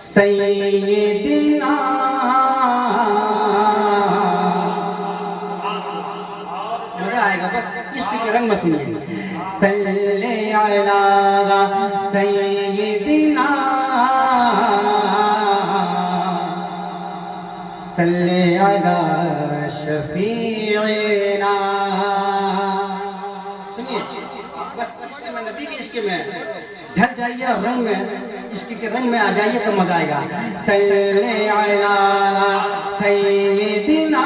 सैयदना मजा आएगा, बस इश्क के रंग में सुनिए। सल्ले अला सैयदना सल्ले अला शफीना। सुनिए, बस इश्क में, नबी के इश्क में ढल जाइए और रंग में, इश्क के रंग में आ जाइए तो मजा आएगा। सल्ले अला सय्यिदिना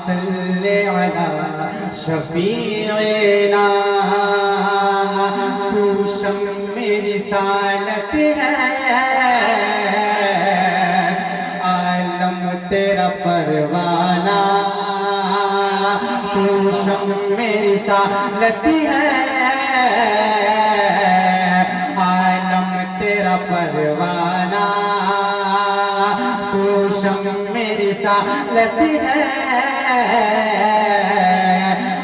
सल्ले अला शफीना। तू शम्मे रिसालत है, आलम तेरा परवाना। तू शम्मे रिसालत है, आलम तेरा परवाना। तू शम्मे रिसालत है,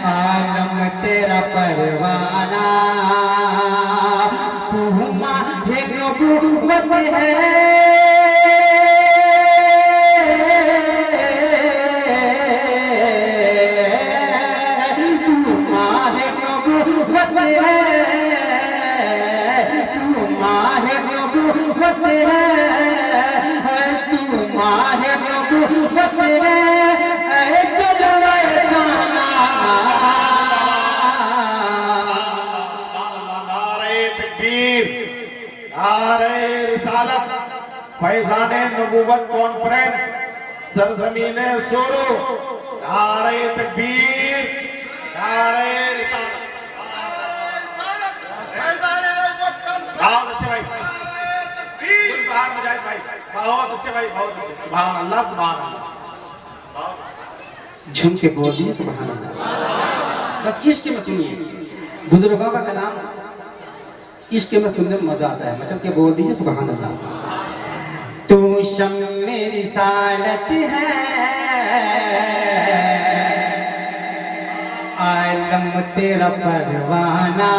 आलम तेरा परवाना। तू माहे नबूवत है, फैजाने नबूवत कॉन्फ्रेंस सरजमीने सोरो। नारे तकबीर, नारे रिसालत। बहुत अच्छे भाई, बाहर मुजाहिद भाई, बहुत अच्छे भाई, बहुत अच्छे। सुभान अल्लाह, सुभान अल्लाह। झूम के बोल दिए सुभान अल्लाह। बस इश्क में सुनिए, बुजुर्गों का कलाम इश्क में सुनने में मजा आता है। मचल के बोल दीजिए सुभान अल्लाह। तू शम्मे रिसालत है, आलम तेरा परवाना।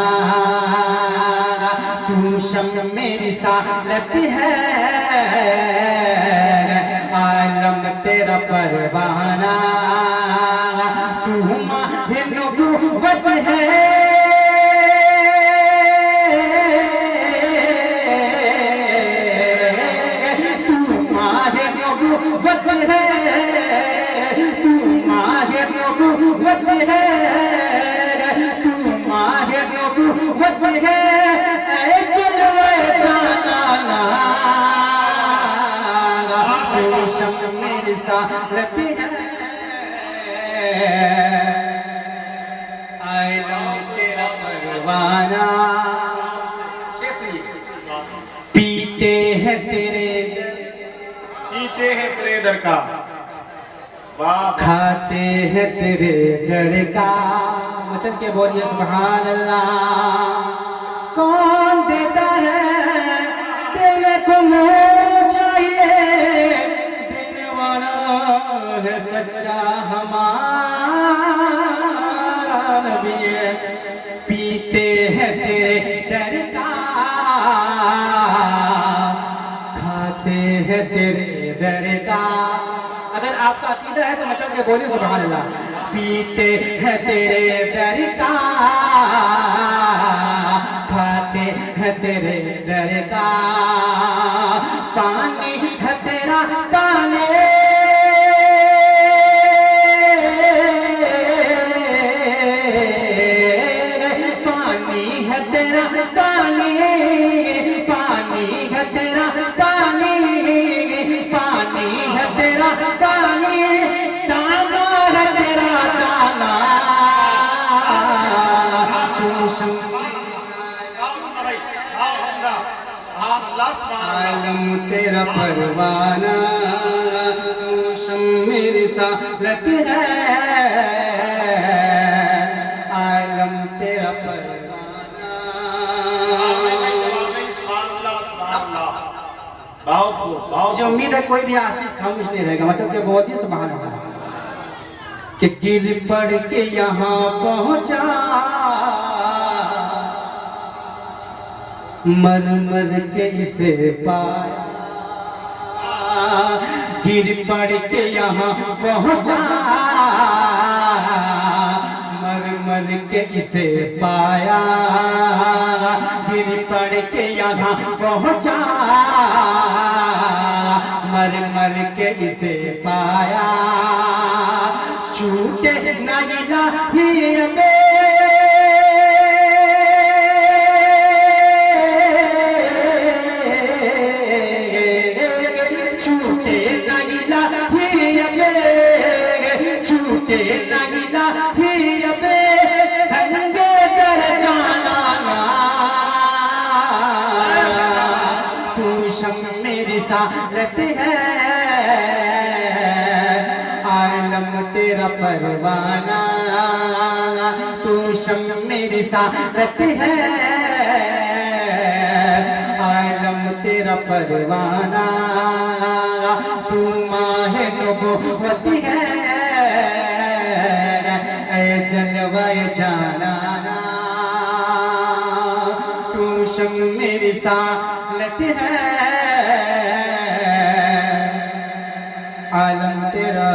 तू शम्मे रिसालत है, आलम तेरा परवाना। तू माहे नबूवत है, रिसालत है, आलम तेरा परवाना। पीते हैं तेरे दर, पीते हैं तेरे दर का, खाते हैं तेरे दर का। मचल के बोलिए सुभान अल्लाह। कौन देता है देने को मुँह चाहिए, देने वाला है सच्चा हमारा नबी है। पीते हैं तेरे दर का, खाते हैं तेरे दर का। अगर आपका अकीदा है तो मचल के बोलिए सुभान अल्लाह। पीते हैं तेरे दर का, खाते हैं तेरे दर का। पानी है तेरा पानी, पानी है तेरा पानी, पानी है तेरा पानी, पानी है तेरा पानी। दाना है तेरा दाना। तू आलम तेरा परवाना। तू शम्मे रिसालत है, आलम तेरा परवाना। मुझे उम्मीद है कोई भी आशिक खामोश नहीं रहेगा। मचल के बहुत ही सुभान अल्लाह। कि गिर पड़ के यहाँ पहुँचा मर मर के इसे पाया, गिर पड़ के यहाँ पहुँचा, मर मर के इसे पाया, गिर पड़ के यहाँ पहुँचा, मर मर के इसे पाया, छूटे नहीं लाही छूटे नहीं लाही अबे संग दर जाना, तू शम मेरी सालत है, आलम तेरा परवाना, तू शम मेरी सालत है, आलम तेरा परवाना, तू माहे नबुव्वत है, ऐ जलवाए जाना, तू शम मेरी सालत है, आलम तेरा